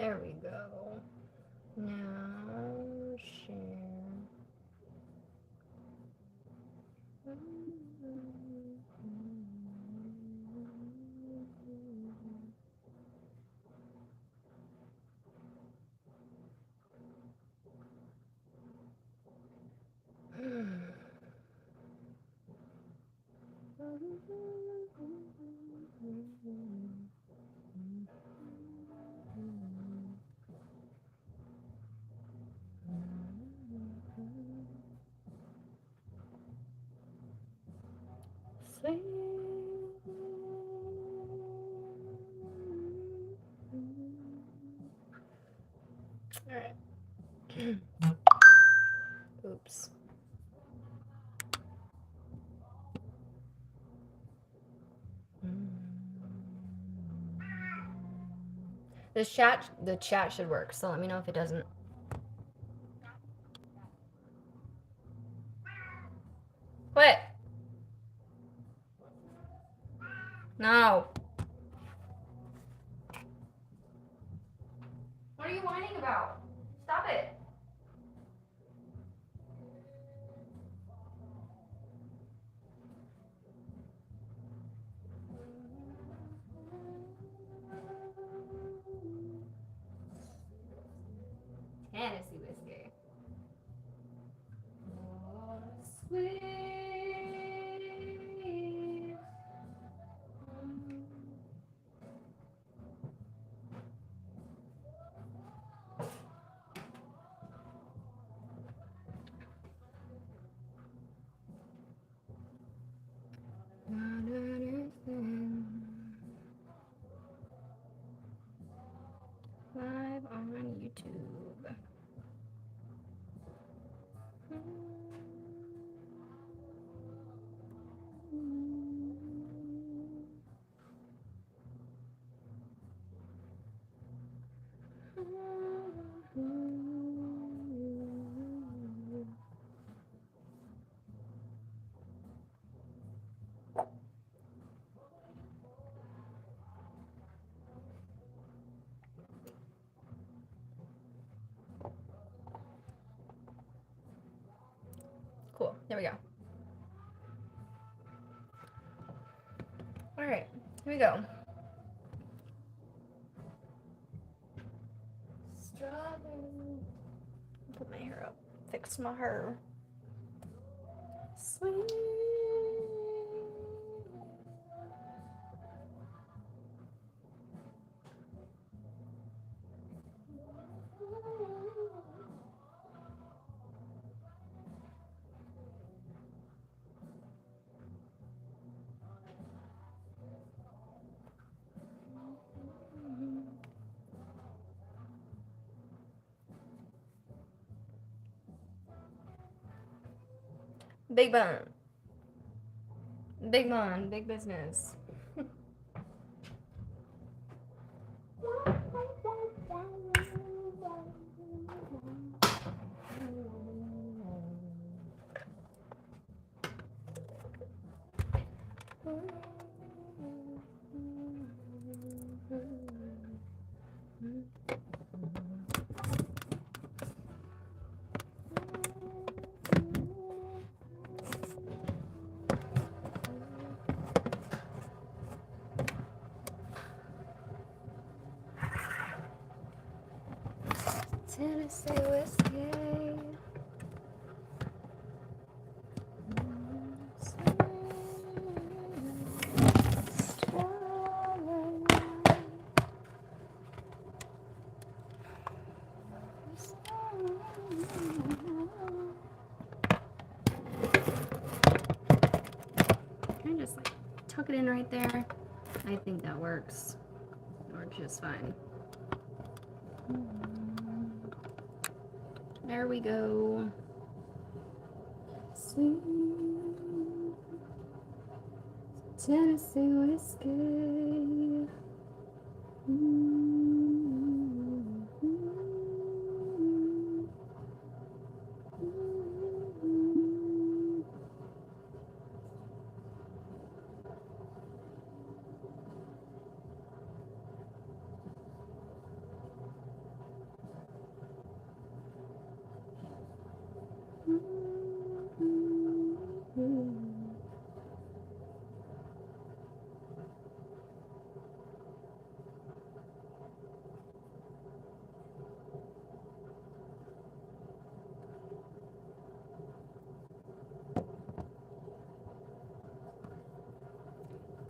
There we go. Now share. Sweet. All right. Oops. The chat should work, so let me know if it doesn't. Quit. No. What are you whining about? Stop it. Tennessee whiskey. Oh, sweet. Live on YouTube. Cool. There we go. All right. Here we go. Strawberry. Put my hair up. Fix my hair. Sweet. Big bun. Big bun. Big business. Tennessee whiskey. Can I just like tuck it in right there? I think that works. Works just fine. There we go. Sweet Tennessee whiskey.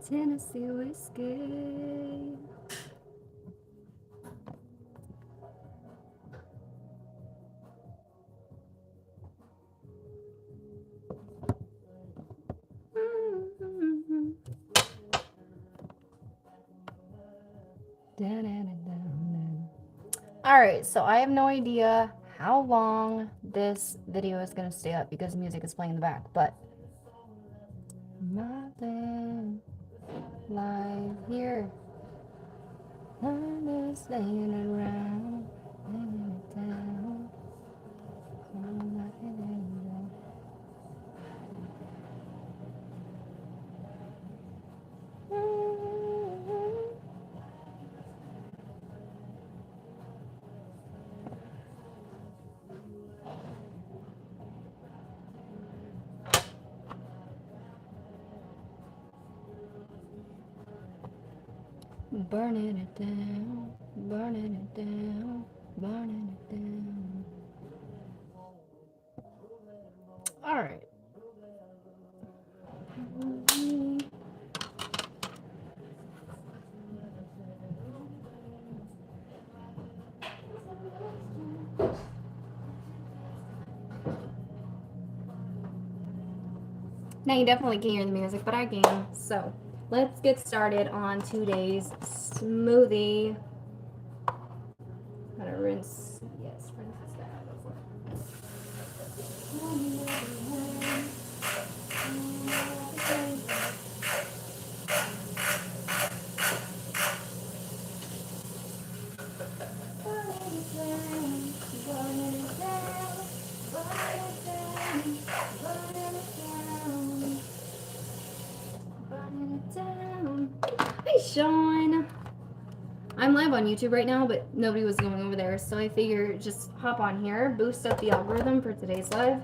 Tennessee whiskey. Alright, so I have no idea how long this video is going to stay up because music is playing in the back, but nothing live here. I'm just laying around, laying it down. I'm like an angel. Burning it down, burning it down, burning it down. Alright. Now you definitely can't hear the music, but I can. So let's get started on today's smoothie. Gotta rinse. Yes, rinse this back out before. Hi, Sean. I'm live on YouTube right now, but nobody was going over there, so I figured just hop on here, boost up the algorithm for today's live.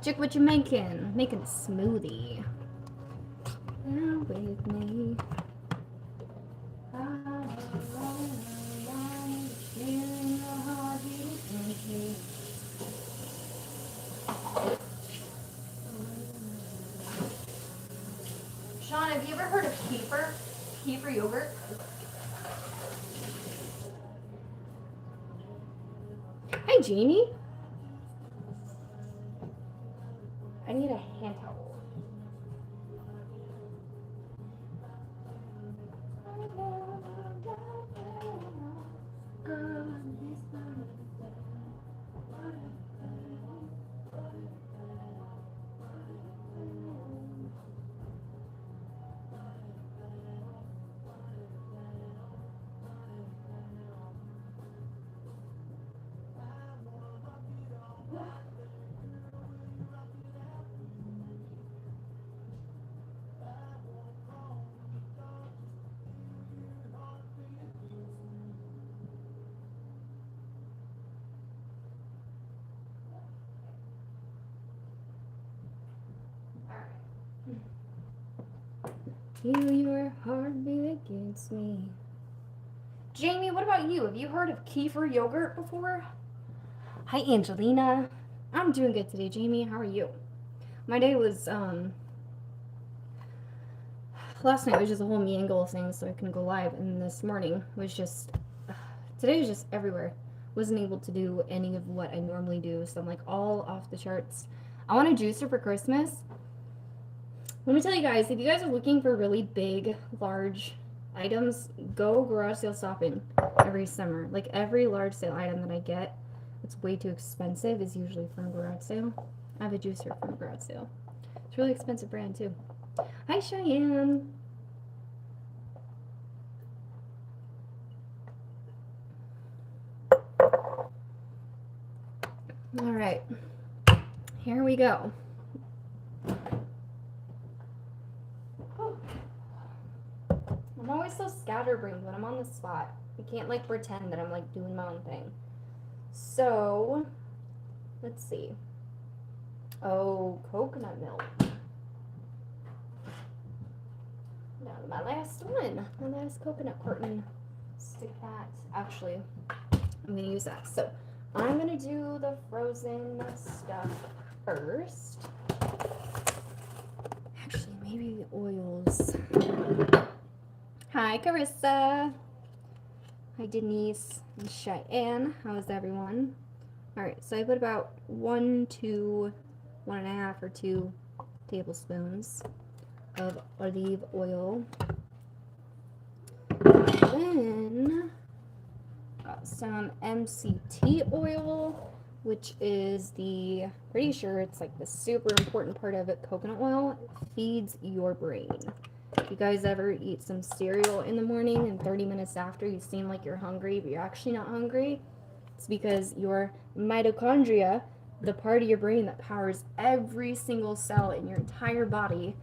Chick, what you making? Making a smoothie. Now with me. Sean, have you ever heard of kefir? Kefir yogurt? Hi, Jamie. I need a hand towel. Feel your heartbeat against me. Jamie, what about you? Have you heard of kefir yogurt before? Hi, Angelina. I'm doing good today, Jamie. How are you? My day was, last night was just a whole me angle thing so I can go live, and this morning was just, today was just everywhere. Wasn't able to do any of what I normally do, so I'm like all off the charts. I want a juicer for Christmas. Let me tell you guys, if you guys are looking for really big, large items, go garage sale shopping every summer. Like every large sale item that I get, it's way too expensive, is usually from garage sale. I have a juicer from garage sale. It's a really expensive brand too. Hi, Cheyenne. All right, here we go. I'm always so scatterbrained when I'm on the spot. I can't like pretend that I'm like doing my own thing. So, let's see. Oh, coconut milk. Now my last one, my last coconut carton. Stick that. Actually, I'm gonna use that. So I'm gonna do the frozen stuff first. Actually, maybe the oils. Hi, Carissa. Hi, Denise and Cheyenne. How is everyone? All right, so I put about 1.5 or 2 tablespoons of olive oil. Then got some MCT oil, which is pretty sure it's like the super important part of it, coconut oil. It feeds your brain. You guys ever eat some cereal in the morning and 30 minutes after you seem like you're hungry, but you're actually not hungry? It's because your mitochondria, the part of your brain that powers every single cell in your entire body,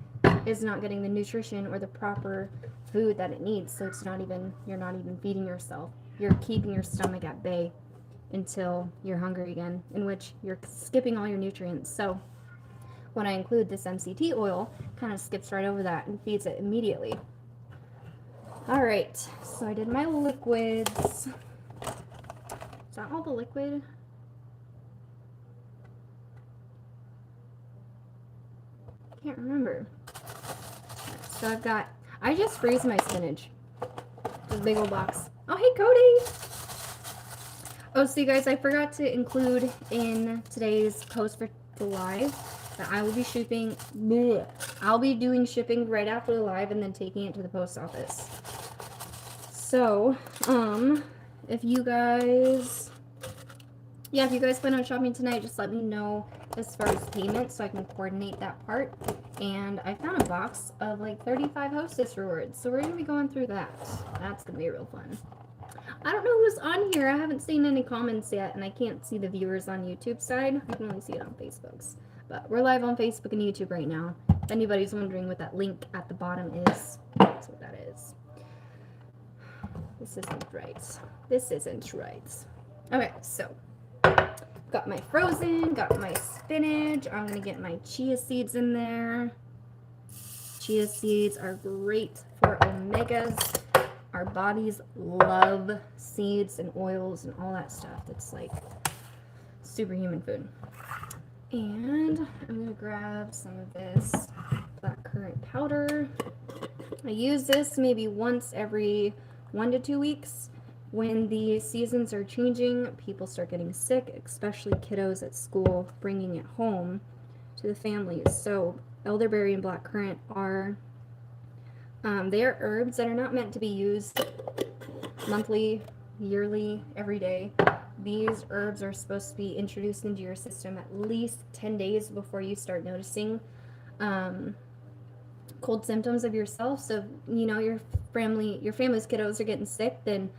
is not getting the nutrition or the proper food that it needs. So you're not even feeding yourself. You're keeping your stomach at bay until you're hungry again, in which you're skipping all your nutrients. So when I include this MCT oil, kind of skips right over that and feeds it immediately. All right, so I did my liquids. Is that all the liquid? I can't remember. So I just freeze my spinach. This big old box. Oh, hey, Cody! Oh, so you guys, I forgot to include in today's post for the live that I will be shipping. Bleh, I'll be doing shipping right after the live and then taking it to the post office. So, if you guys plan on shopping tonight, just let me know as far as payment so I can coordinate that part. And I found a box of like 35 hostess rewards, so we're gonna be going through that. That's gonna be real fun. I don't know who's on here. I haven't seen any comments yet, and I can't see the viewers on YouTube side. I can only see it on Facebook's. But we're live on Facebook and YouTube right now. If anybody's wondering what that link at the bottom is, that's what that is. This isn't right. This isn't right. Okay, so got my frozen, got my spinach. I'm gonna get my chia seeds in there. Chia seeds are great for omegas. Our bodies love seeds and oils and all that stuff. It's like superhuman food. And I'm gonna grab some of this blackcurrant powder. I use this maybe once every 1 to 2 weeks. When the seasons are changing, people start getting sick, especially kiddos at school, bringing it home to the families. So elderberry and blackcurrant are they are herbs that are not meant to be used monthly, yearly, every day. These herbs are supposed to be introduced into your system at least 10 days before you start noticing cold symptoms of yourself. So, your family's kiddos are getting sick, then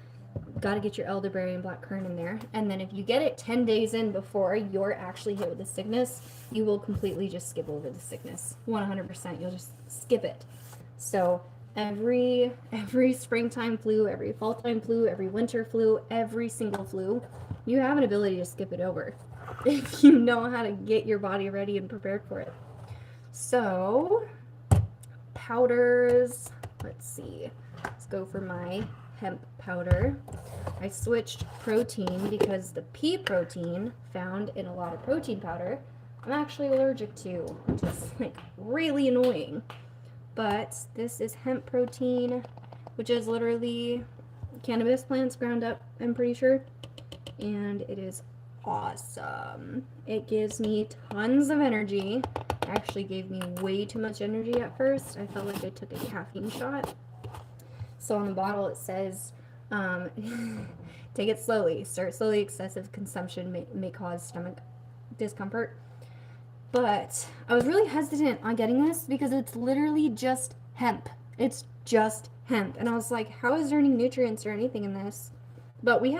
got to get your elderberry and blackcurrant in there. And then if you get it 10 days in before you're actually hit with the sickness, you will completely just skip over the sickness. 100%. You'll just skip it. So every springtime flu, every fall time flu, every winter flu, every single flu, you have an ability to skip it over if you know how to get your body ready and prepared for it. So powders, let's see. Let's go for my hemp powder. I switched protein because the pea protein found in a lot of protein powder I'm actually allergic to, which is like really annoying. But this is hemp protein, which is literally cannabis plants ground up, I'm pretty sure. And it is awesome. It gives me tons of energy. It actually gave me way too much energy at first. I felt like I took a caffeine shot. So on the bottle it says, take it slowly. Start slowly. Excessive consumption may cause stomach discomfort. But I was really hesitant on getting this because it's literally just hemp. It's just hemp. And I was like, how is there any nutrients or anything in this? But we've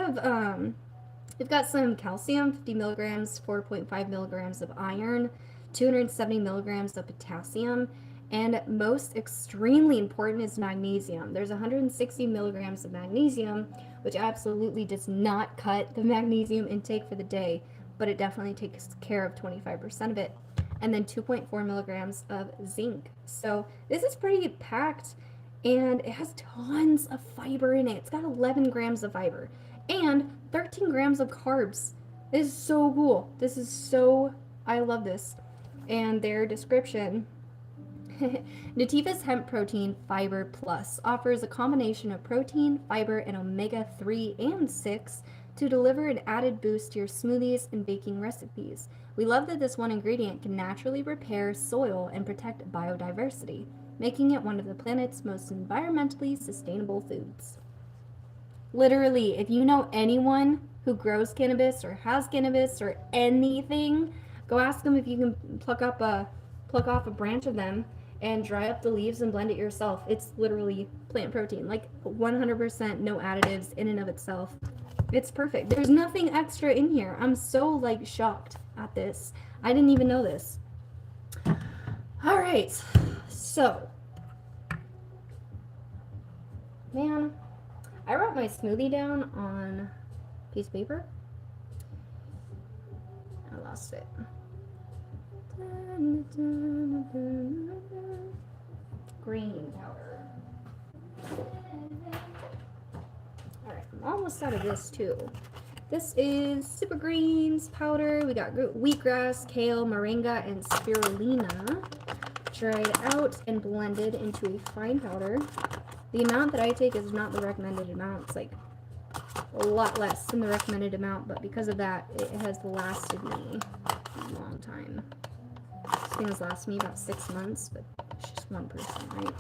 got some calcium, 50 milligrams, 4.5 milligrams of iron, 270 milligrams of potassium, and most extremely important is magnesium. There's 160 milligrams of magnesium, which absolutely does not cut the magnesium intake for the day, but it definitely takes care of 25% of it. And then 2.4 milligrams of zinc. So this is pretty packed, and it has tons of fiber in it. It's got 11 grams of fiber and 13 grams of carbs. This is so cool. I love this. And their description, Nativa's Hemp Protein Fiber Plus offers a combination of protein, fiber, and omega 3 and 6 to deliver an added boost to your smoothies and baking recipes. We love that this one ingredient can naturally repair soil and protect biodiversity, making it one of the planet's most environmentally sustainable foods. Literally, if you know anyone who grows cannabis or has cannabis or anything, go ask them if you can pluck off a branch of them and dry up the leaves and blend it yourself. It's literally plant protein, like 100% no additives in and of itself. It's perfect. There's nothing extra in here. I'm so like shocked at this. I didn't even know this. All right. So, man, I wrote my smoothie down on a piece of paper. I lost it. Green powder. Alright, I'm almost out of this too. This is Super Greens powder. We got wheatgrass, kale, moringa, and spirulina dried out and blended into a fine powder. The amount that I take is not the recommended amount. It's like a lot less than the recommended amount, but because of that, it has lasted me a long time. This thing has lasted me about 6 months, but it's just one person, right?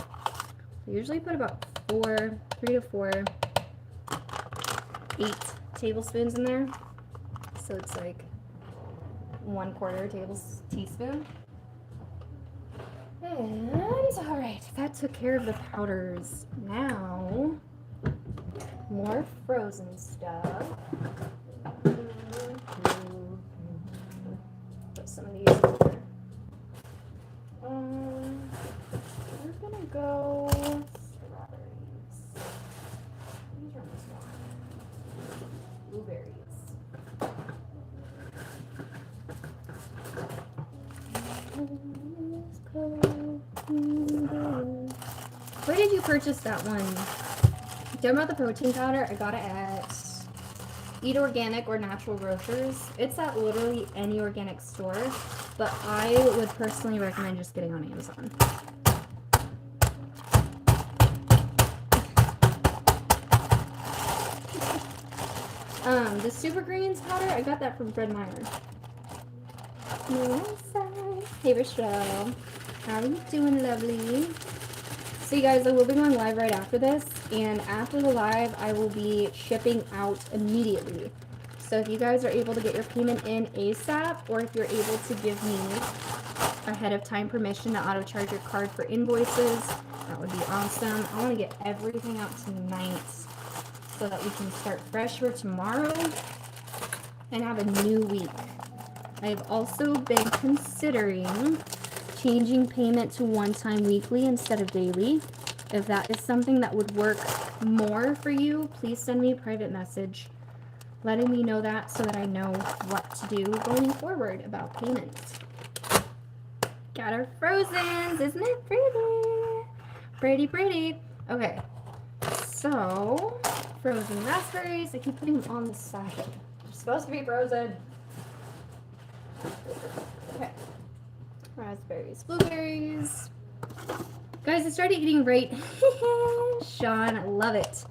I usually put about 3 to 4, 8 tablespoons in there. So it's like 1/4 teaspoon. And alright, that took care of the powders. Now, more frozen stuff. Put some of these in there. We're gonna go strawberries. These are almost gone. Blueberries. Where did you purchase that one? Talking about the protein powder, I got it at Eat Organic or Natural Grocers. It's at literally any organic store, but I would personally recommend just getting on Amazon. The Super Greens powder, I got that from Fred Meyer. Hey Rochelle, how are you doing, lovely? So you guys, I will be going live right after this, and after the live, I will be shipping out immediately. So if you guys are able to get your payment in ASAP, or if you're able to give me ahead of time permission to auto charge your card for invoices, that would be awesome. I want to get everything out tonight so that we can start fresh for tomorrow and have a new week. I've also been considering changing payment to one-time weekly instead of daily. If that is something that would work more for you, please send me a private message letting me know that so that I know what to do going forward about payments. Got our frozens, isn't it pretty? Pretty, pretty. Okay, so frozen raspberries, I keep putting them on the side. They're supposed to be frozen. Okay. Raspberries, blueberries. Guys, I started eating right. Sean, I love it.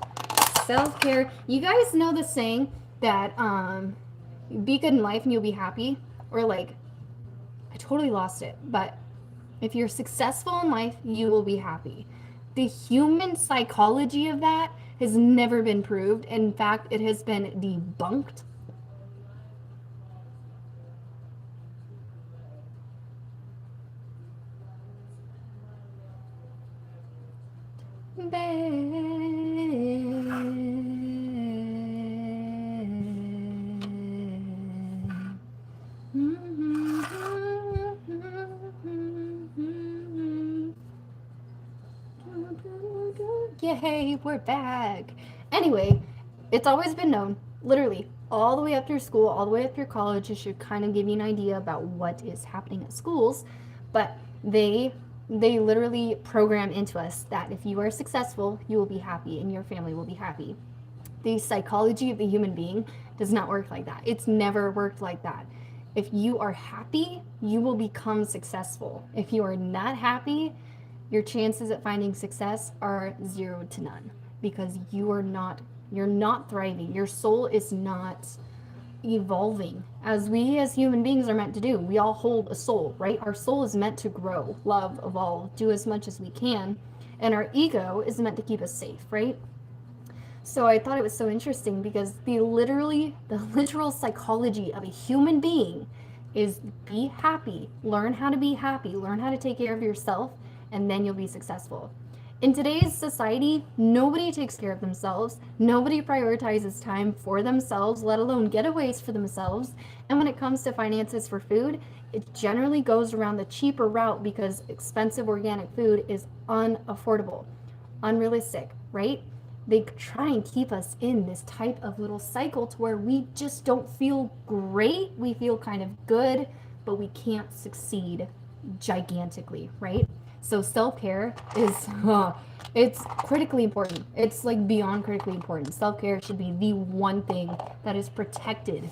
Self-care. You guys know the saying that be good in life and you'll be happy? Or like, I totally lost it. But if you're successful in life, you will be happy. The human psychology of that has never been proved. In fact, it has been debunked. Yay, we're back. Anyway, it's always been known, literally, all the way up through school, all the way up through college. It should kind of give you an idea about what is happening at schools. But they they literally program into us that if you are successful, you will be happy and your family will be happy. The psychology of the human being does not work like that. It's never worked like that. If you are happy, you will become successful. If you are not happy, your chances at finding success are 0 to none, because you're not thriving. Your soul is not evolving as we as human beings are meant to do. We all hold a soul, right? Our soul is meant to grow, love, evolve, do as much as we can, and our ego is meant to keep us safe, right? So I thought it was so interesting because the literal psychology of a human being is be happy, learn how to be happy, learn how to take care of yourself, and then you'll be successful. In today's society, nobody takes care of themselves. Nobody prioritizes time for themselves, let alone getaways for themselves. And when it comes to finances for food, it generally goes around the cheaper route because expensive organic food is unaffordable, unrealistic, right? They try and keep us in this type of little cycle to where we just don't feel great. We feel kind of good, but we can't succeed gigantically, right? So self-care is it's critically important. It's like beyond critically important. Self-care should be the one thing that is protected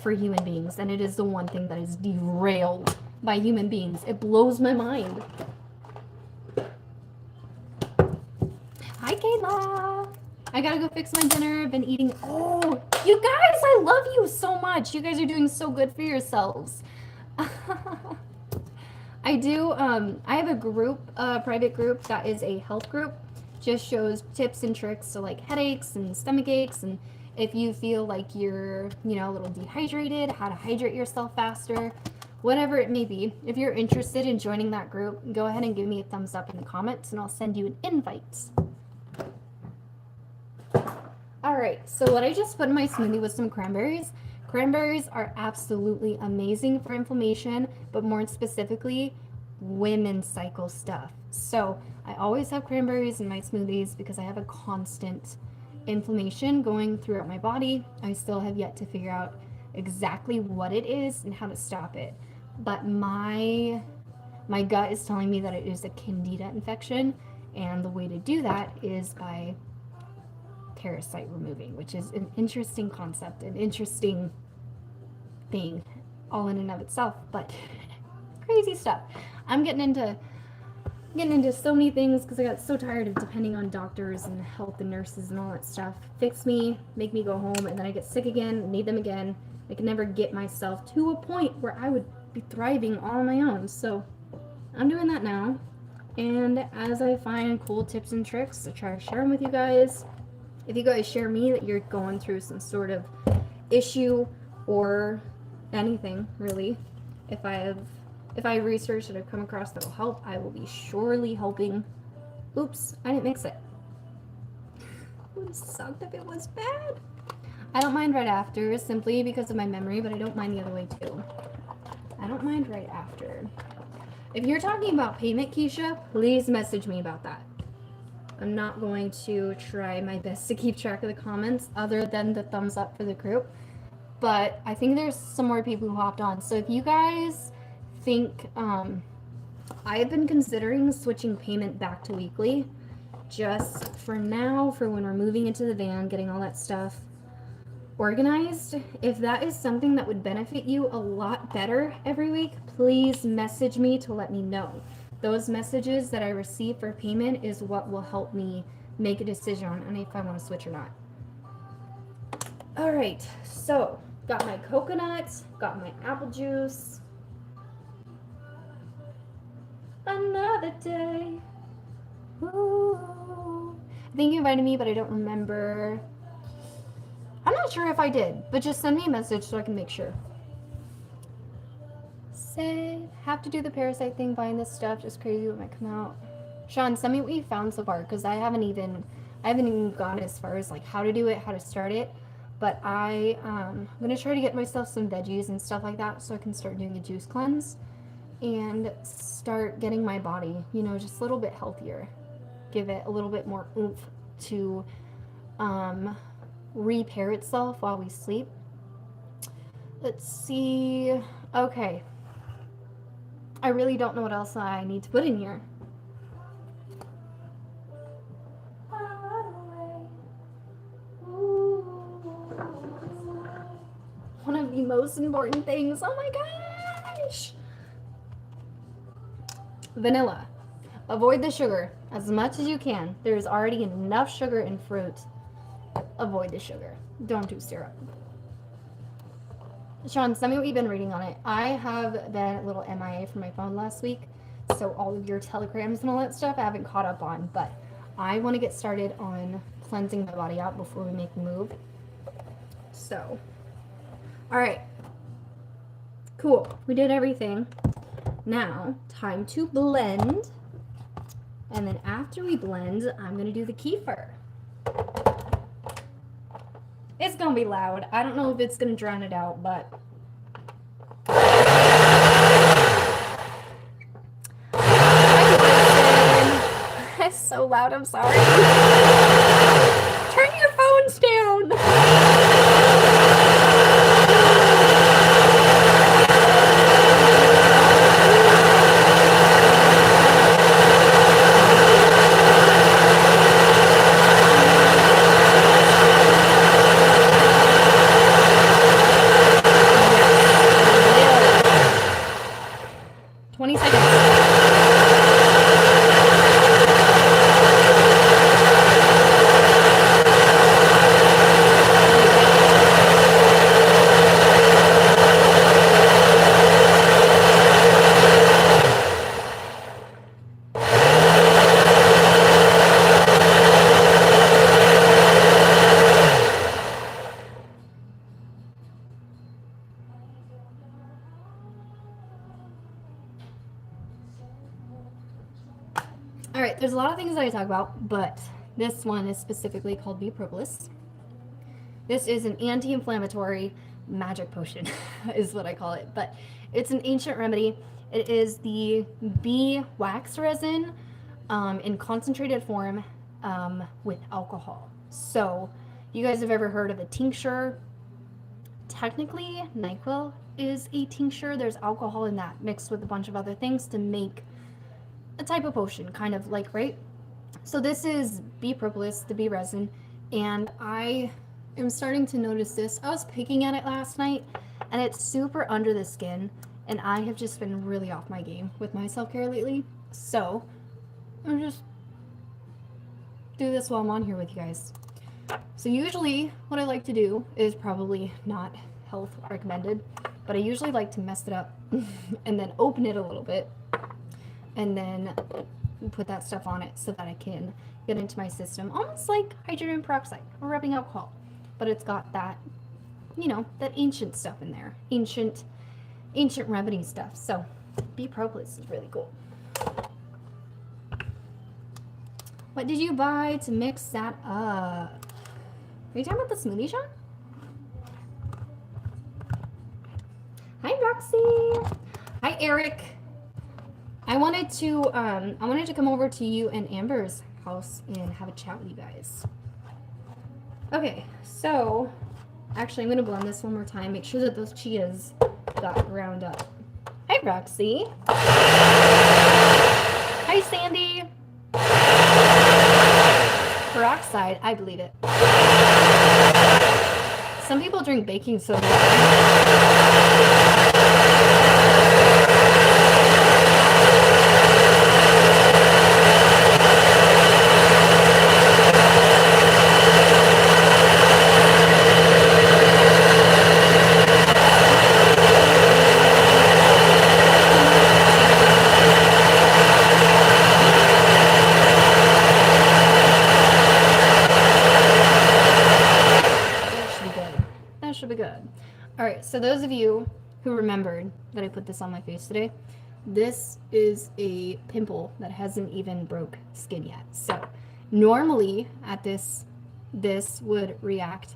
for human beings, and it is the one thing that is derailed by human beings. It blows my mind. Hi, Kayla. I gotta go fix my dinner. I've been eating. Oh, you guys, I love you so much. You guys are doing so good for yourselves. I do, I have a group, a private group that is a health group. Just shows tips and tricks to like headaches and stomach aches, and if you feel like you're, a little dehydrated, how to hydrate yourself faster, whatever it may be. If you're interested in joining that group, go ahead and give me a thumbs up in the comments and I'll send you an invite. All right, so what I just put in my smoothie was some cranberries. Cranberries are absolutely amazing for inflammation, but more specifically, women's cycle stuff. So I always have cranberries in my smoothies because I have a constant inflammation going throughout my body. I still have yet to figure out exactly what it is and how to stop it. But my gut is telling me that it is a candida infection, and the way to do that is by parasite removing, which is an interesting concept, an interesting thing all in and of itself, but crazy stuff. I'm getting into so many things because I got so tired of depending on doctors and health and nurses and all that stuff. Fix me, make me go home, and then I get sick again, need them again. I can never get myself to a point where I would be thriving all on my own. So I'm doing that now. And as I find cool tips and tricks, I try to share them with you guys. If you guys share me that you're going through some sort of issue or anything, really, if I have research that I've come across that will help, I will be surely helping. Oops, I didn't mix it. It would suck if it was bad. I don't mind right after, simply because of my memory, but I don't mind the other way too. I don't mind right after. If you're talking about payment, Keisha, please message me about that. I'm not going to try my best to keep track of the comments other than the thumbs up for the group. But I think there's some more people who hopped on. So if you guys think, I've been considering switching payment back to weekly. Just for now, for when we're moving into the van, getting all that stuff organized. If that is something that would benefit you a lot better every week, please message me to let me know. Those messages that I receive for payment is what will help me make a decision on if I want to switch or not. All right, so got my coconut, got my apple juice. Another day. Ooh. I think you invited me, but I don't remember. I'm not sure if I did, but just send me a message so I can make sure. Said, have to do the parasite thing, buying this stuff, just crazy what might come out. Sean, send me what you found so far, because I haven't even gone as far as like how to do it, how to start it. But I'm gonna try to get myself some veggies and stuff like that so I can start doing a juice cleanse and start getting my body, just a little bit healthier. Give it a little bit more oomph to repair itself while we sleep. Let's see. Okay. I really don't know what else I need to put in here. One of the most important things. Oh my gosh! Vanilla. Avoid the sugar as much as you can. There's already enough sugar in fruit. Avoid the sugar. Don't do syrup. Sean, tell me what you've been reading on it. I have been a little MIA from my phone last week, so all of your telegrams and all that stuff I haven't caught up on, but I want to get started on cleansing my body out before we make the move. So, all right. Cool. We did everything. Now, time to blend. And then after we blend, I'm going to do the kefir. It's going to be loud. I don't know if it's going to drown it out, but... It's so loud, I'm sorry. Turn your phones down! Alright, there's a lot of things that I talk about, but this one is specifically called Bee Propolis. This is an anti-inflammatory magic potion, is what I call it, but it's an ancient remedy. It is the bee wax resin in concentrated form with alcohol. So, you guys have ever heard of a tincture? Technically, NyQuil is a tincture. There's alcohol in that mixed with a bunch of other things to make a type of potion, kind of like, right? So this is bee propolis, the bee resin, and I am starting to notice this. I was picking at it last night, and it's super under the skin, and I have just been really off my game with my self-care lately. So I'm just do this while I'm on here with you guys. So usually what I like to do is probably not health recommended, but I usually like to mess it up and then open it a little bit and then put that stuff on it so that I can get into my system, almost like hydrogen peroxide or rubbing alcohol. But it's got that, you know, that ancient stuff in there, ancient remedy stuff. So bee propolis is really cool. What did you buy to mix that up? Are you talking about the smoothie, Sean? Hi, Roxy. Hi, Eric. I wanted to come over to you and Amber's house and have a chat with you guys. Okay, so actually I'm gonna blend this one more time. Make sure that those chias got ground up. Hi, Roxy. Hi, Sandy. Peroxide, I believe it. Some people drink baking soda. So those of you who remembered that I put this on my face today, this is a pimple that hasn't even broke skin yet. So normally at this would react.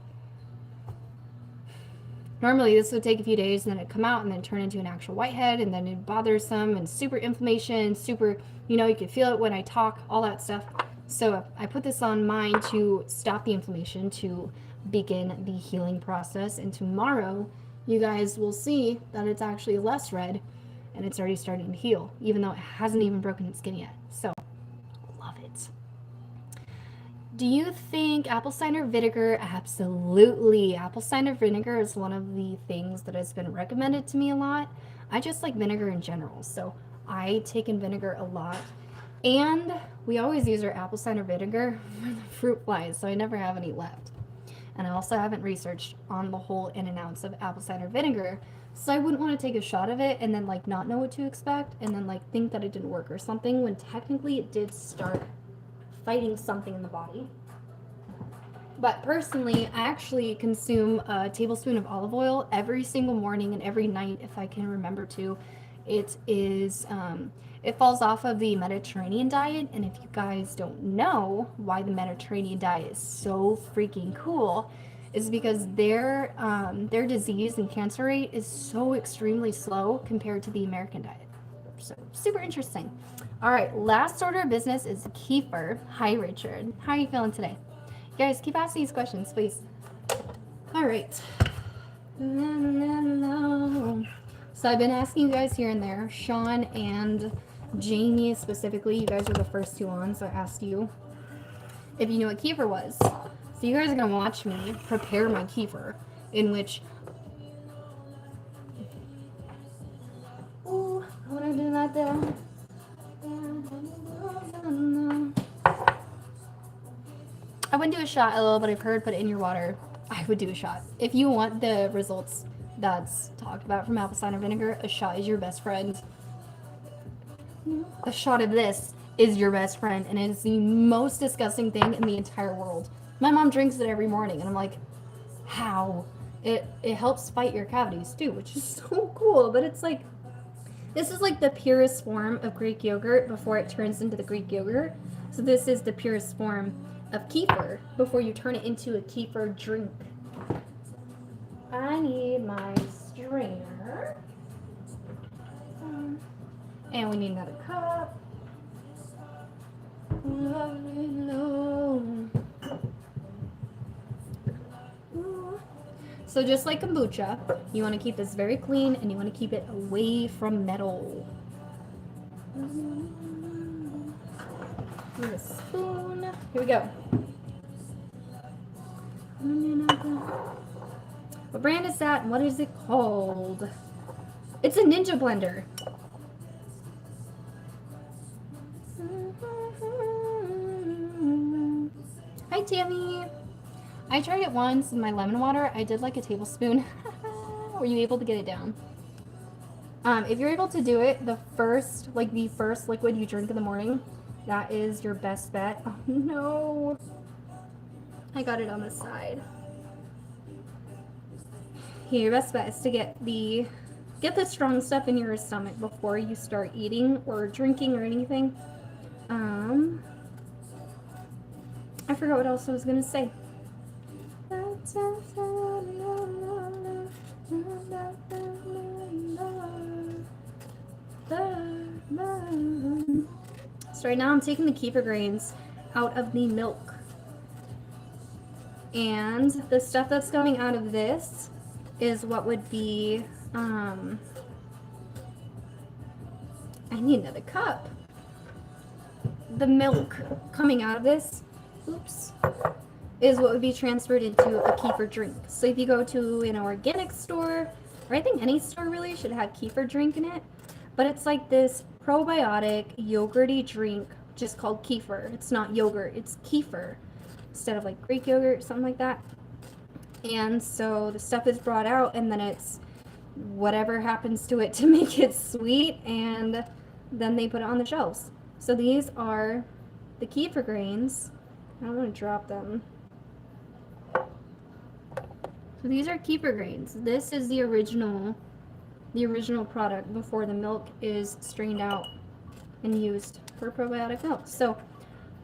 Normally this would take a few days and then it'd come out and then turn into an actual whitehead and then it bothers some and super inflammation, super, you know, you can feel it when I talk, all that stuff. So I put this on mine to stop the inflammation, to begin the healing process, and tomorrow you guys will see that it's actually less red and it's already starting to heal, even though it hasn't even broken its skin yet. So, love it. Do you think apple cider vinegar? Absolutely. Apple cider vinegar is one of the things that has been recommended to me a lot. I just like vinegar in general, so I take in vinegar a lot. And we always use our apple cider vinegar for the fruit flies, so I never have any left. And I also haven't researched on the whole in and outs of apple cider vinegar, so I wouldn't want to take a shot of it and then like not know what to expect and then like think that it didn't work or something when technically it did start fighting something in the body. But personally, I actually consume a tablespoon of olive oil every single morning and every night if I can remember to. It is, it falls off of the Mediterranean diet, and if you guys don't know why the Mediterranean diet is so freaking cool, is because their disease and cancer rate is so extremely slow compared to the American diet. So super interesting. All right, last order of business is kefir. Hi, Richard. How are you feeling today? You guys, keep asking these questions, please. All right. So I've been asking you guys here and there. Sean and Jamie specifically, you guys were the first two on, so I asked you if you knew what kefir was. So you guys are going to watch me prepare my kefir, in which... Ooh, I want to do that there. I wouldn't do a shot, LOL, but I've heard put it in your water. I would do a shot. If you want the results that's talked about from apple cider vinegar, a shot is your best friend. A shot of this is your best friend, and it is the most disgusting thing in the entire world. My mom drinks it every morning, and I'm like, how? It helps fight your cavities too, which is so cool, but it's like, this is like the purest form of Greek yogurt before it turns into the Greek yogurt. So this is the purest form of kefir before you turn it into a kefir drink. I need my strainer. And we need another cup. So just like kombucha, you want to keep this very clean and you want to keep it away from metal. Need a spoon. Here we go. What brand is that and what is it called? It's a Ninja blender. Hi, Tammy. I tried it once in my lemon water. I did like a tablespoon. Were you able to get it down? If you're able to do it, the first liquid you drink in the morning, that is your best bet. Oh no. I got it on the side. Here, your best bet is to get the strong stuff in your stomach before you start eating or drinking or anything. I forgot what else I was gonna say. So right now I'm taking the kefir grains out of the milk. And the stuff that's coming out of this is what would be, I need another cup. The milk coming out of this, oops, is what would be transferred into a kefir drink. So if you go to an organic store, or I think any store really should have kefir drink in it, but it's like this probiotic yogurty drink just called kefir. It's not yogurt, it's kefir instead of like Greek yogurt, something like that. And so the stuff is brought out and then it's whatever happens to it to make it sweet, and then they put it on the shelves. So these are the kefir grains. I don't want to drop them. So these are kefir grains. This is the original product before the milk is strained out and used for probiotic milk. So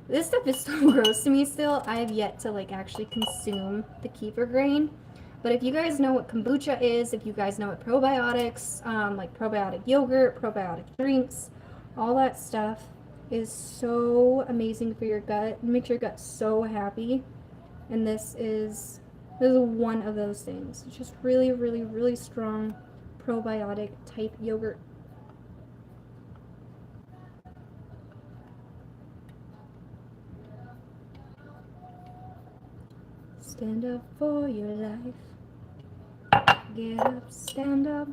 this stuff is so gross to me still. I have yet to like actually consume the kefir grain. But if you guys know what kombucha is, if you guys know what probiotics, like probiotic yogurt, probiotic drinks, all that stuff is so amazing for your gut. It makes your gut so happy. And this is one of those things. It's just really, really, really strong probiotic type yogurt. Stand up for your life. Get up, stand up.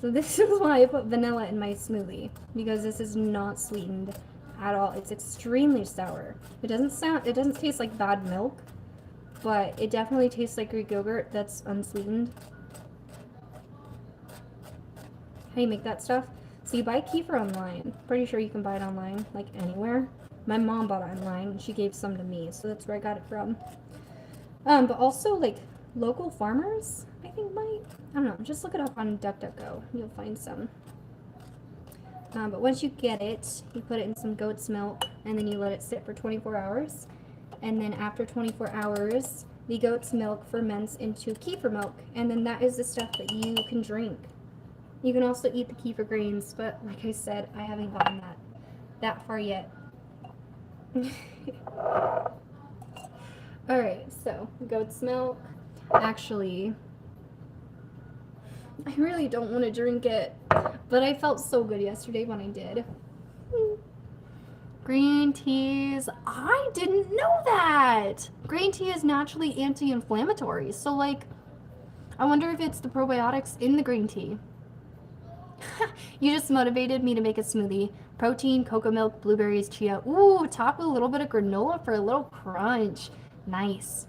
So this is why I put vanilla in my smoothie, because this is not sweetened at all. It's extremely sour. It doesn't taste like bad milk, but it definitely tastes like Greek yogurt that's unsweetened. How do you make that stuff? So you buy kefir online. Pretty sure you can buy it online, like anywhere. My mom bought it online and she gave some to me, so that's where I got it from. But also like local farmers, I think might. I don't know, just look it up on DuckDuckGo. You'll find some. But once you get it, you put it in some goat's milk and then you let it sit for 24 hours. And then after 24 hours, the goat's milk ferments into kefir milk, and then that is the stuff that you can drink. You can also eat the kefir grains, but like I said, I haven't gotten that far yet. Alright, so goat's milk. Actually, I really don't want to drink it, but I felt so good yesterday when I did. Green teas. I didn't know that! Green tea is naturally anti-inflammatory, so like, I wonder if it's the probiotics in the green tea. You just motivated me to make a smoothie. Protein, cocoa milk, blueberries, chia. Ooh, top with a little bit of granola for a little crunch. Nice.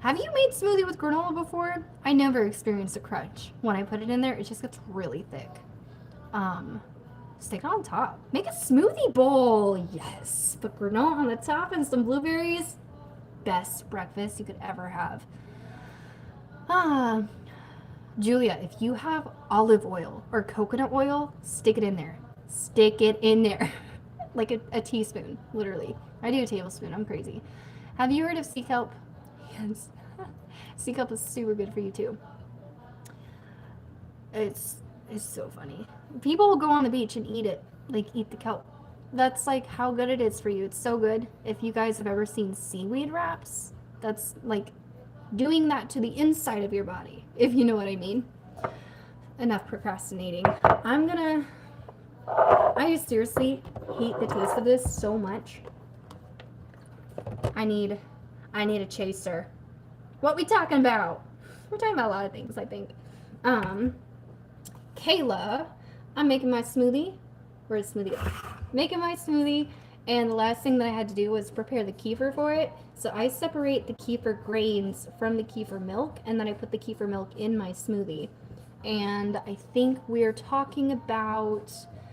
Have you made smoothie with granola before? I never experienced a crunch. When I put it in there, it just gets really thick. Stick it on top. Make a smoothie bowl. Yes. Put granola on the top and some blueberries. Best breakfast you could ever have. Julia, if you have olive oil or coconut oil, stick it in there. Stick it in there. Like a teaspoon, literally. I do a tablespoon. I'm crazy. Have you heard of sea kelp? Yes. Sea kelp is super good for you too. It's so funny. People will go on the beach and eat it. Like eat the kelp. That's like how good it is for you. It's so good. If you guys have ever seen seaweed wraps, that's like doing that to the inside of your body, if you know what I mean. Enough procrastinating. I seriously hate the taste of this so much. I need a chaser. What we talking about? We're talking about a lot of things, I think. Kayla, I'm making my smoothie. Where's smoothie? Making my smoothie, and the last thing that I had to do was prepare the kefir for it. So I separate the kefir grains from the kefir milk, and then I put the kefir milk in my smoothie. And I think we're talking about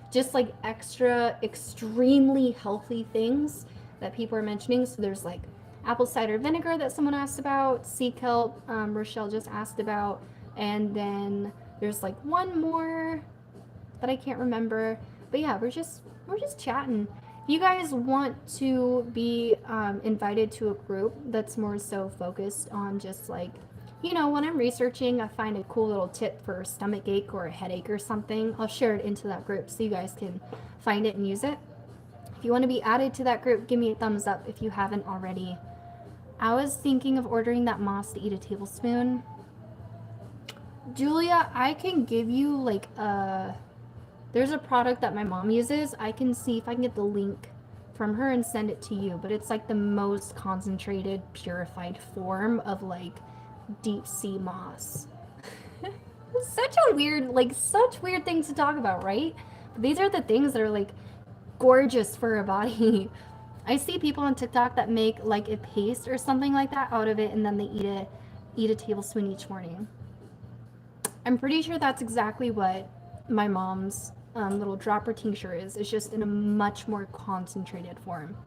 just like extra extremely healthy things that people are mentioning. So there's like apple cider vinegar that someone asked about, sea kelp, Rochelle just asked about, and then there's like one more that I can't remember. But yeah, we're just chatting. If you guys want to be invited to a group that's more so focused on just like, you know, when I'm researching, I find a cool little tip for a stomach ache or a headache or something, I'll share it into that group so you guys can find it and use it. If you want to be added to that group, give me a thumbs up if you haven't already. I was thinking of ordering that moss to eat a tablespoon. Julia, I can give you like there's a product that my mom uses. I can see if I can get the link from her and send it to you, but it's like the most concentrated, purified form of like deep sea moss. Such weird things to talk about, right? But these are the things that are like gorgeous for a body. I see people on TikTok that make like a paste or something like that out of it, and then they eat a tablespoon each morning. I'm pretty sure that's exactly what my mom's little dropper tincture is. It's just in a much more concentrated form.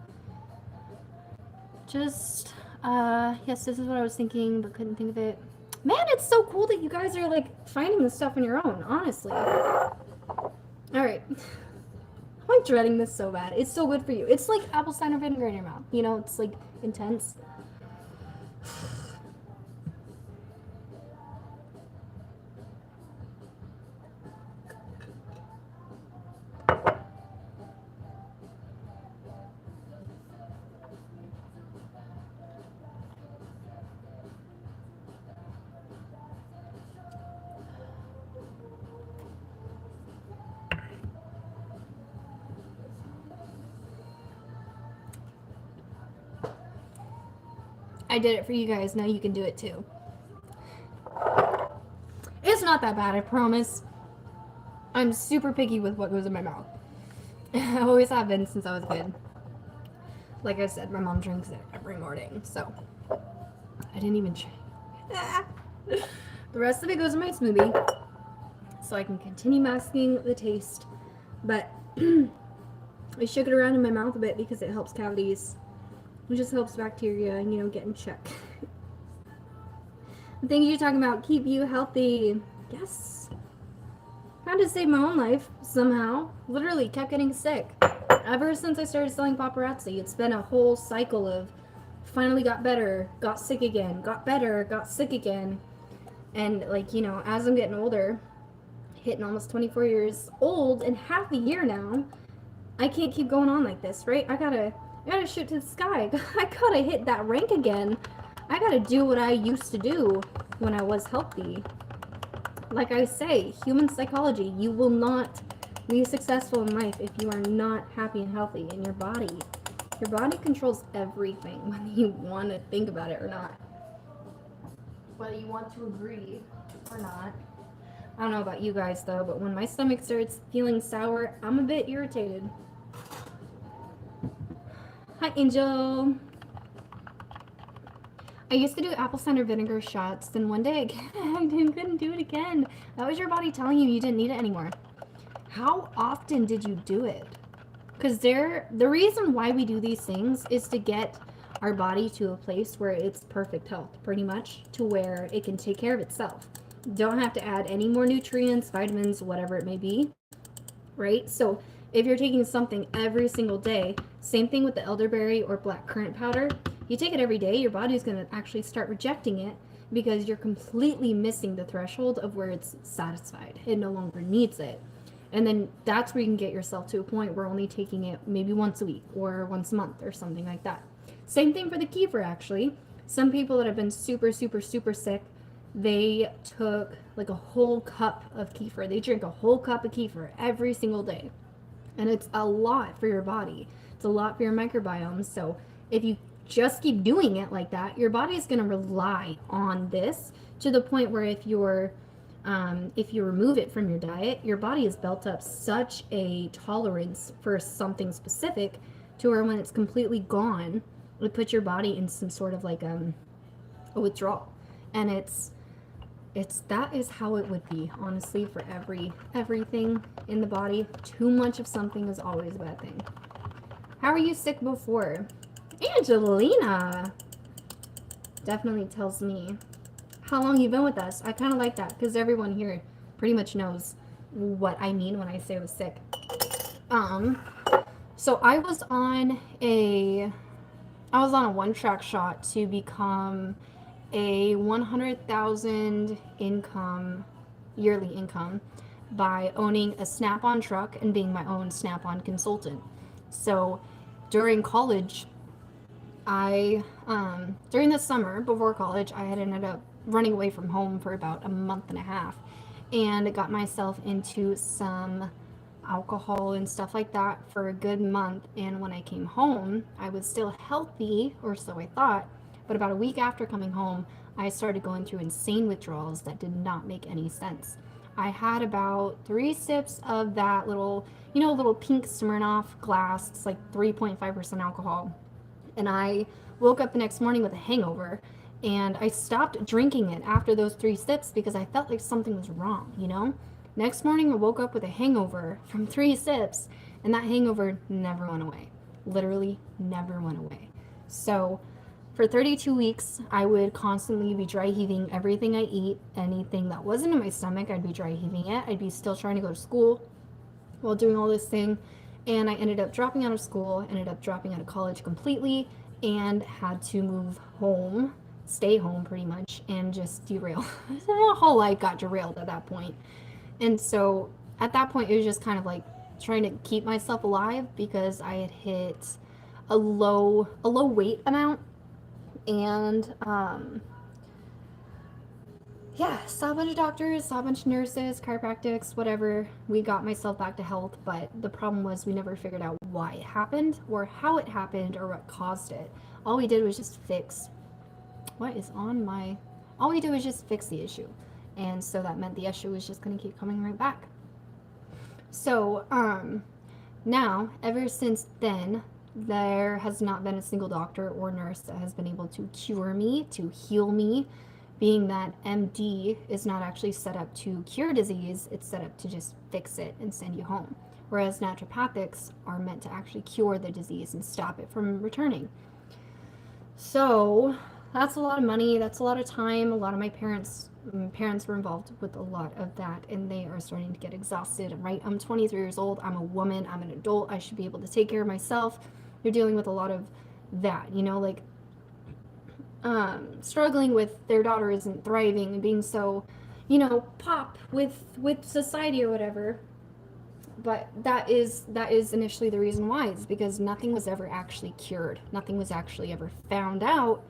Just, yes, this is what I was thinking, but couldn't think of it. Man, it's so cool that you guys are like finding this stuff on your own, honestly. Alright. I'm like dreading this so bad. It's so good for you. It's like apple cider vinegar in your mouth. You know, it's like intense. I did it for you guys, now you can do it too. It's not that bad, I promise. I'm super picky with what goes in my mouth. I always have been since I was a kid. Like I said, my mom drinks it every morning, so I didn't even try. The rest of it goes in my smoothie, so I can continue masking the taste. But I shook it around in my mouth a bit because it helps cavities. It just helps bacteria, get in check. The thing you're talking about, keep you healthy. Yes. Had to save my own life somehow. Literally kept getting sick. Ever since I started selling paparazzi, it's been a whole cycle of finally got better, got sick again, got better, got sick again. And as I'm getting older, hitting almost 24 years old in half a year now, I can't keep going on like this, right? I gotta shoot to the sky. I gotta hit that rank again. I gotta do what I used to do when I was healthy. Like I say, human psychology, you will not be successful in life if you are not happy and healthy in your body. Your body controls everything, whether you want to think about it or not. Whether you want to agree or not. I don't know about you guys though, but when my stomach starts feeling sour, I'm a bit irritated. Hi, Angel. I used to do apple cider vinegar shots, then one day I couldn't do it again. That was your body telling you didn't need it anymore. How often did you do it? Because the reason why we do these things is to get our body to a place where it's perfect health, pretty much, to where it can take care of itself. Don't have to add any more nutrients, vitamins, whatever it may be, right? So if you're taking something every single day, same thing with the elderberry or black currant powder, you take it every day, your body's going to actually start rejecting it because you're completely missing the threshold of where it's satisfied. It no longer needs it. And then that's where you can get yourself to a point where only taking it maybe once a week or once a month or something like that. Same thing for the kefir, actually. Some people that have been super, super, super sick, they took like a whole cup of kefir. They drink a whole cup of kefir every single day. And it's a lot for your body. It's a lot for your microbiome. So if you just keep doing it like that, your body is going to rely on this to the point where if you remove it from your diet, your body has built up such a tolerance for something specific to where when it's completely gone, it puts your body in some sort of like a withdrawal. And that is how it would be, honestly, for everything in the body. Too much of something is always a bad thing. How are you sick before? Angelina definitely tells me how long you've been with us. I kind of like that because everyone here pretty much knows what I mean when I say I was sick. So I was on a one-track shot to become a 100,000 yearly income by owning a Snap-on truck and being my own Snap-on consultant. So during college, during the summer before college, I had ended up running away from home for about a month and a half and got myself into some alcohol and stuff like that for a good month. And when I came home, I was still healthy, or so I thought, but about a week after coming home, I started going through insane withdrawals that did not make any sense. I had about 3 sips of that little pink Smirnoff glass. It's like 3.5% alcohol. And I woke up the next morning with a hangover, and I stopped drinking it after those 3 sips because I felt like something was wrong, Next morning I woke up with a hangover from 3 sips, and that hangover never went away. Literally never went away. So for 32 weeks, I would constantly be dry heaving everything I eat. Anything that wasn't in my stomach, I'd be dry heaving it. I'd be still trying to go to school while doing all this thing. And I ended up dropping out of school, ended up dropping out of college completely, and had to move home, stay home pretty much, and just derail. My whole life got derailed at that point. And so at that point, it was just kind of like trying to keep myself alive because I had hit a low weight amount. And saw a bunch of doctors, saw a bunch of nurses, chiropractics, whatever. We got myself back to health, but the problem was we never figured out why it happened or how it happened or what caused it. All we did was just fix what is on my, all we do is just fix the issue. And so that meant the issue was just going to keep coming right back. So, now, ever since then, there has not been a single doctor or nurse that has been able to cure me, to heal me, being that MD is not actually set up to cure disease, it's set up to just fix it and send you home. Whereas naturopathics are meant to actually cure the disease and stop it from returning. So that's a lot of money, that's a lot of time. A lot of my parents were involved with a lot of that, and they are starting to get exhausted. Right, I'm 23 years old, I'm a woman, I'm an adult, I should be able to take care of myself. They're dealing with a lot of that, like struggling with their daughter isn't thriving and being so, pop with society or whatever. But that is initially the reason why. It's because nothing was ever actually cured. Nothing was actually ever found out.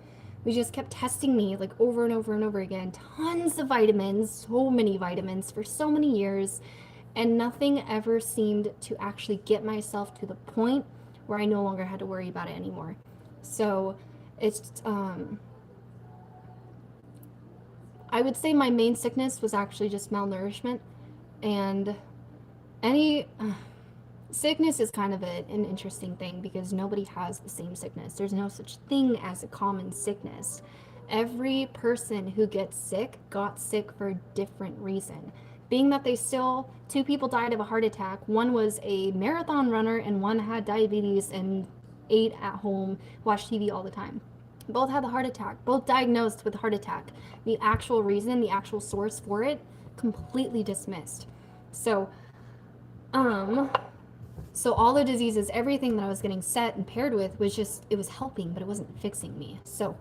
We just kept testing me like over and over and over again. Tons of vitamins, so many vitamins for so many years, and nothing ever seemed to actually get myself to the point where I no longer had to worry about it anymore. So it's I would say my main sickness was actually just malnourishment, and any sickness is kind of an interesting thing because nobody has the same sickness. There's no such thing as a common sickness. Every person who gets sick got sick for a different reason. Being that two people died of a heart attack. One was a marathon runner and one had diabetes and ate at home, watched TV all the time. Both had the heart attack, both diagnosed with heart attack. The actual reason, the actual source for it, completely dismissed. So all the diseases, everything that I was getting set and paired with it was helping, but it wasn't fixing me. So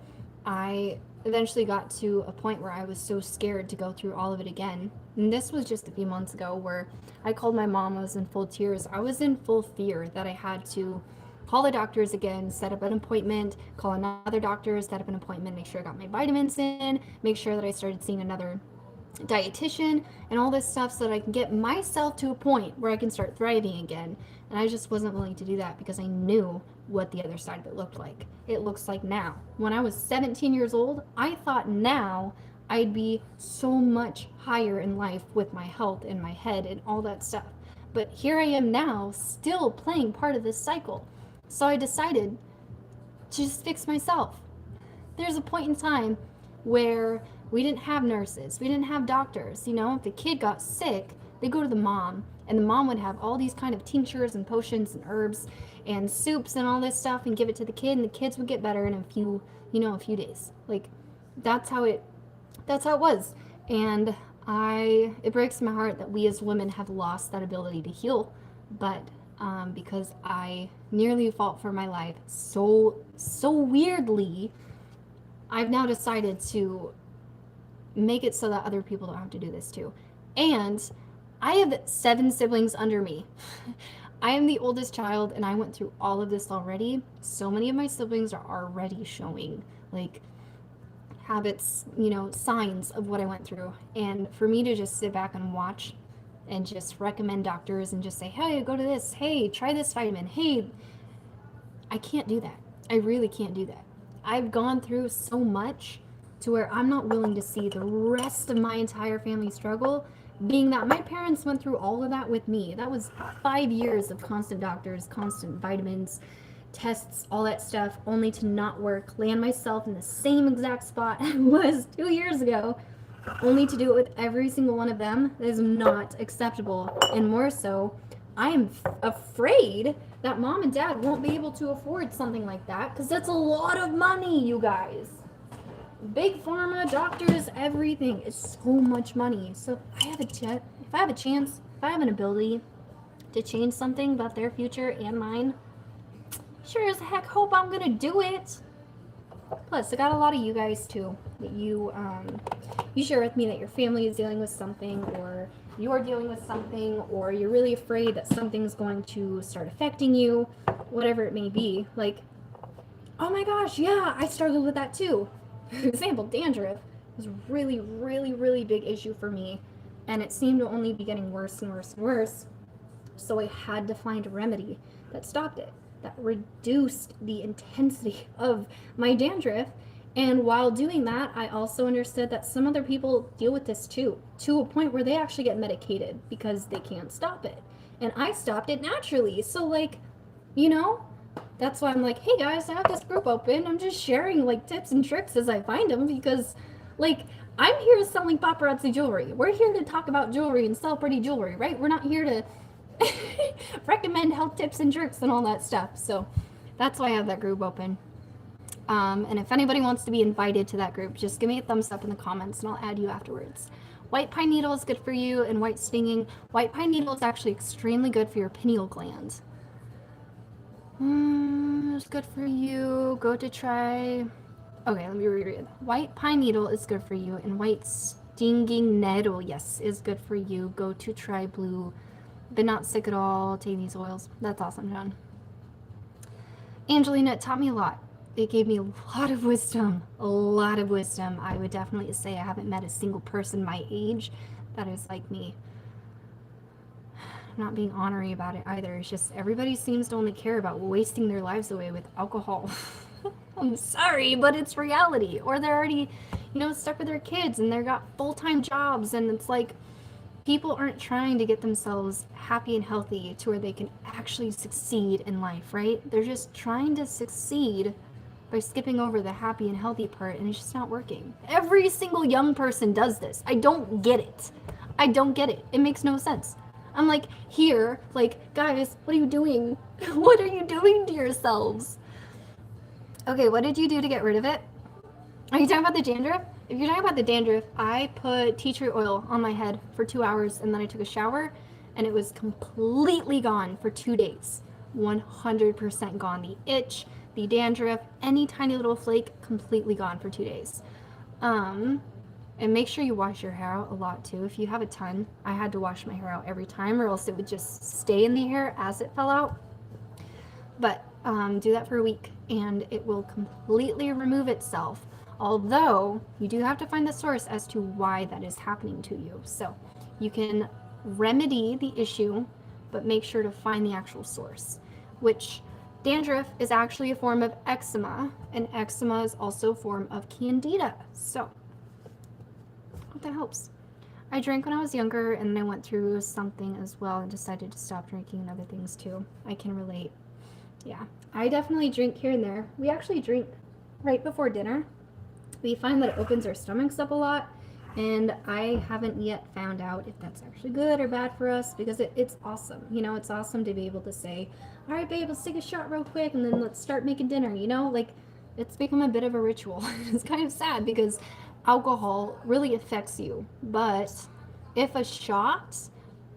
I eventually got to a point where I was so scared to go through all of it again. And this was just a few months ago where I called my mom. I was in full tears. I was in full fear that I had to call the doctors again, set up an appointment, call another doctor, set up an appointment, make sure I got my vitamins in, make sure that I started seeing another dietitian and all this stuff so that I can get myself to a point where I can start thriving again. And I just wasn't willing to do that because I knew what the other side of it looked like. It looks like now. When I was 17 years old, I thought now I'd be so much higher in life with my health and my head and all that stuff. But here I am now, still playing part of this cycle. So I decided to just fix myself. There's a point in time where we didn't have nurses, we didn't have doctors. If the kid got sick, they go to the mom, and the mom would have all these kind of tinctures and potions and herbs and soups and all this stuff and give it to the kid, and the kids would get better in a few days. Like that's how it was. And it breaks my heart that we as women have lost that ability to heal. But because I nearly fought for my life so weirdly, I've now decided to make it so that other people don't have to do this too. And I have 7 siblings under me. I am the oldest child, and I went through all of this already. So many of my siblings are already showing like habits, signs of what I went through. And for me to just sit back and watch and just recommend doctors and just say, hey, go to this, hey, try this vitamin, hey, I can't do that. I really can't do that. I've gone through so much to where I'm not willing to see the rest of my entire family struggle, being that my parents went through all of that with me. That was 5 years of constant doctors, constant vitamins, tests, all that stuff, only to not work, land myself in the same exact spot I was 2 years ago, only to do it with every single one of them. That is not acceptable. And more so, I am afraid that mom and dad won't be able to afford something like that, because that's a lot of money, you guys. Big pharma, doctors, everything is so much money. So if I have a chance, if I have an ability to change something about their future and mine, sure as heck hope I'm gonna do it. Plus, I got a lot of you guys too that you share with me that your family is dealing with something, or you're dealing with something, or you're really afraid that something's going to start affecting you, whatever it may be. Like, oh my gosh, yeah, I struggled with that too. For example, dandruff was a really, really, really big issue for me, and it seemed to only be getting worse and worse and worse. So I had to find a remedy that stopped it, that reduced the intensity of my dandruff, And while doing that, I also understood that some other people deal with this too, to a point where they actually get medicated because they can't stop it. And I stopped it naturally. So, like, you know, that's why I'm like, hey guys, I have this group open. I'm just sharing like tips and tricks as I find them because, like, I'm here selling paparazzi jewelry. We're here to talk about jewelry and sell pretty jewelry, right? We're not here to recommend health tips and tricks and all that stuff. So that's why I have that group open. And if anybody wants to be invited to that group, just give me a thumbs up in the comments and I'll add you afterwards. White pine needle is good for you, and white stinging. White pine needle is actually extremely good for your pineal gland. It's good for you. Go to try. Okay, let me reread. White pine needle is good for you, and white stinging nettle, yes, is good for you. Go to try blue. Been not sick at all. Take these oils. That's awesome, John. Angelina, it taught me a lot. It gave me a lot of wisdom. A lot of wisdom. I would definitely say I haven't met a single person my age that is like me. I'm not being honorary about it either. It's just everybody seems to only care about wasting their lives away with alcohol. I'm sorry, but it's reality. Or they're already, stuck with their kids and they've got full-time jobs, and it's like people aren't trying to get themselves happy and healthy to where they can actually succeed in life, right? They're just trying to succeed by skipping over the happy and healthy part, and it's just not working. Every single young person does this. I don't get it. I don't get it. It makes no sense. I'm like, here, like, guys, what are you doing? What are you doing to yourselves? Okay, what did you do to get rid of it? Are you talking about the dandruff? If you're talking about the dandruff, I put tea tree oil on my head for 2 hours, and then I took a shower, and it was completely gone for 2 days. 100% gone. The itch, the dandruff, any tiny little flake, completely gone for 2 days. And make sure you wash your hair out a lot too. If you have a ton, I had to wash my hair out every time, or else it would just stay in the hair as it fell out. But do that for a week, and it will completely remove itself. Although you do have to find the source as to why that is happening to you. So you can remedy the issue, but make sure to find the actual source, which dandruff is actually a form of eczema, and eczema is also a form of candida. So I hope that helps. I drank when I was younger, and then I went through something as well and decided to stop drinking and other things too. I can relate. Yeah, I definitely drink here and there. We actually drink right before dinner. We find that it opens our stomachs up a lot, and I haven't yet found out if that's actually good or bad for us, because it's awesome. It's awesome to be able to say, all right, babe, let's take a shot real quick, and then let's start making dinner, like it's become a bit of a ritual. It's kind of sad because alcohol really affects you, but if a shot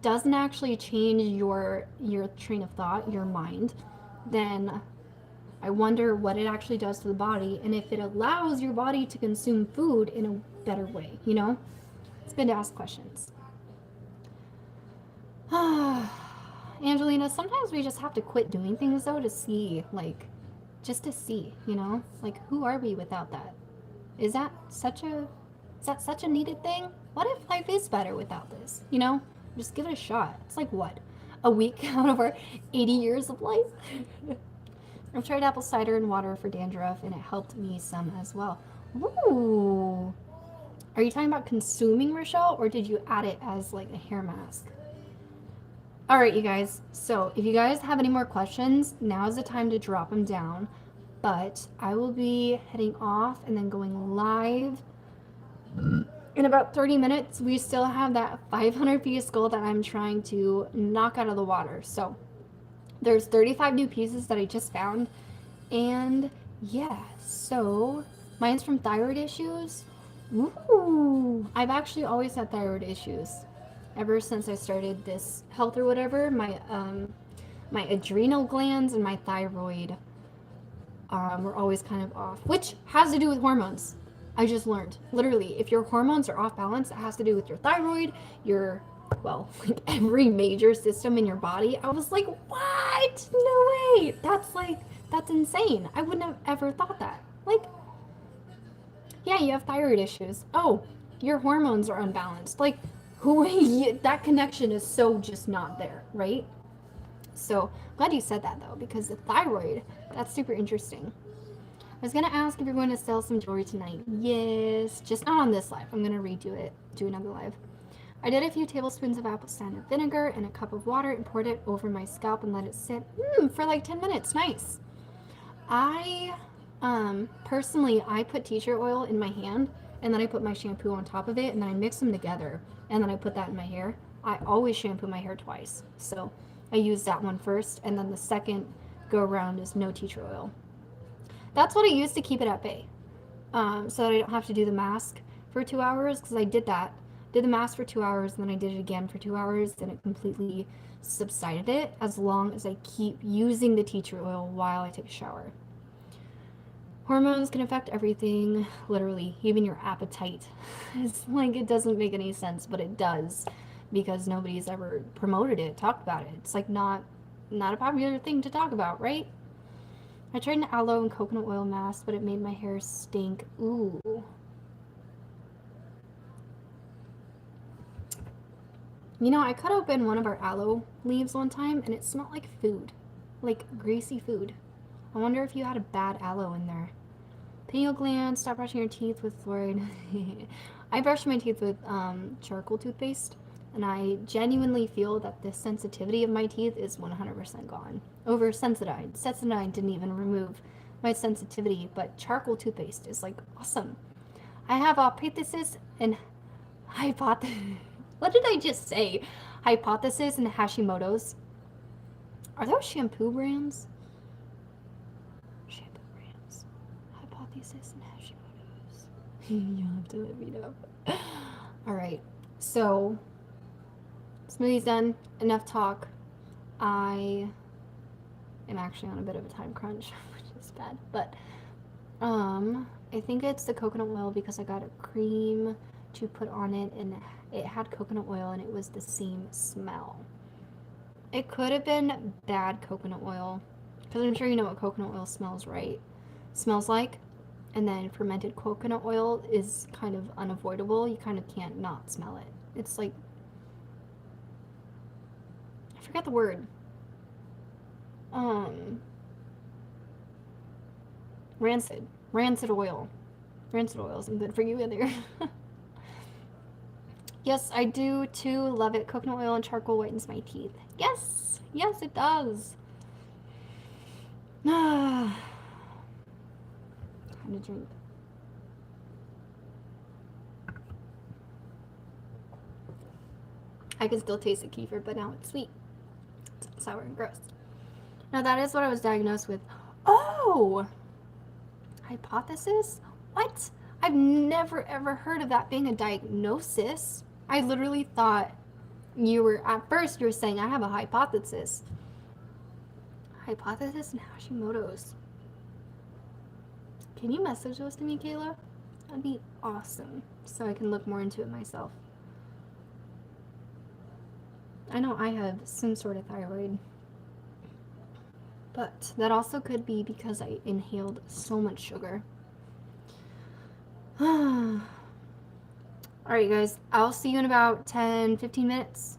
doesn't actually change your train of thought, your mind, then I wonder what it actually does to the body, and if it allows your body to consume food in a better way, It's good to ask questions. Angelina, sometimes we just have to quit doing things, though, to see, just to see, who are we without that? Is that such a needed thing? What if life is better without this, Just give it a shot. It's like, what? A week out of our 80 years of life? I've tried apple cider and water for dandruff, and it helped me some as well. Ooh. Are you talking about consuming, Rochelle, or did you add it as like a hair mask? All right, you guys. So if you guys have any more questions, now is the time to drop them down. But I will be heading off and then going live in about 30 minutes. We still have that 500-piece goal that I'm trying to knock out of the water. So there's 35 new pieces that I just found, and yeah, so mine's from thyroid issues. Ooh, I've actually always had thyroid issues ever since I started this health or whatever. My adrenal glands and my thyroid were always kind of off, which has to do with hormones. I just learned, literally, if your hormones are off balance, it has to do with your thyroid, every major system in your body. I was like, what? No way. That's insane. I wouldn't have ever thought that. Yeah, you have thyroid issues. Oh, your hormones are unbalanced. That connection is so just not there, right? So glad you said that, though, because the thyroid, that's super interesting. was gonna ask if you're going to sell some jewelry tonight. Yes, just not on this live. I'm gonna redo it, do another live. I did a few tablespoons of apple cider vinegar in a cup of water and poured it over my scalp and let it sit for like 10 minutes. Nice. I, personally, I put tea tree oil in my hand and then I put my shampoo on top of it and then I mix them together and then I put that in my hair. I always shampoo my hair twice. So I use that one first and then the second go around is no tea tree oil. That's what I use to keep it at bay. So that I don't have to do the mask for 2 hours because I did that. Did the mask for 2 hours and then I did it again for 2 hours and it completely subsided it as long as I keep using the tea tree oil while I take a shower. Hormones can affect everything, literally, even your appetite. It's like it doesn't make any sense, but it does because nobody's ever promoted it, talked about it. It's like not a popular thing to talk about, right? I tried an aloe and coconut oil mask, but it made my hair stink. Ooh. You know, I cut open one of our aloe leaves one time and it smelled like food. Like greasy food. I wonder if you had a bad aloe in there. Pineal gland, stop brushing your teeth with fluoride. I brush my teeth with charcoal toothpaste, and I genuinely feel that the sensitivity of my teeth is 100% gone. Over Sensodyne. Sensodyne didn't even remove my sensitivity, but charcoal toothpaste is like awesome. I have hypothesis and hypothesis. What did I just say? Hypothesis and Hashimoto's. Are those shampoo brands? Shampoo brands. Hypothesis and Hashimoto's. You'll have to let me know. Alright, so smoothie's done. Enough talk. I am actually on a bit of a time crunch, which is bad. But I think it's the coconut oil because I got a cream to put on it and it had coconut oil and it was the same smell. It could have been bad coconut oil because I'm sure you know what coconut oil smells like, and then fermented coconut oil is kind of unavoidable. You kind of can't not smell it. It's like, I forgot the word. Rancid oil. Rancid oil isn't good for you either. Yes, I do too. Love it. Coconut oil and charcoal whitens my teeth. Yes, yes, it does. Time to drink. I can still taste the kefir, but now it's sweet. It's sour and gross. Now that is what I was diagnosed with. Oh! Hypothesis? What? I've never ever heard of that being a diagnosis. I literally thought at first you were saying I have a hypothesis. Hypothesis and Hashimoto's. Can you message those to me, Kayla? That'd be awesome. So I can look more into it myself. I know I have some sort of thyroid. But that also could be because I inhaled so much sugar. Alright, guys. I'll see you in about 10-15 minutes.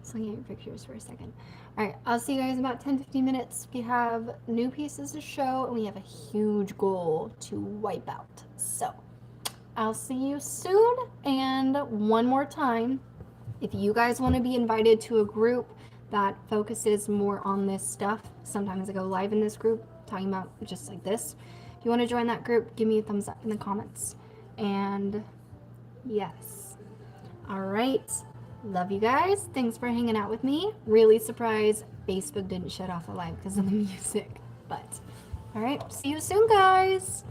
Just looking at your pictures for a second. Alright, I'll see you guys in about 10-15 minutes. We have new pieces to show, and we have a huge goal to wipe out. So, I'll see you soon. And one more time, if you guys want to be invited to a group that focuses more on this stuff, sometimes I go live in this group talking about just like this. If you want to join that group, give me a thumbs up in the comments. And yes. Alright. Love you guys. Thanks for hanging out with me. Really surprised Facebook didn't shut off the live because of the music. But alright, see you soon, guys.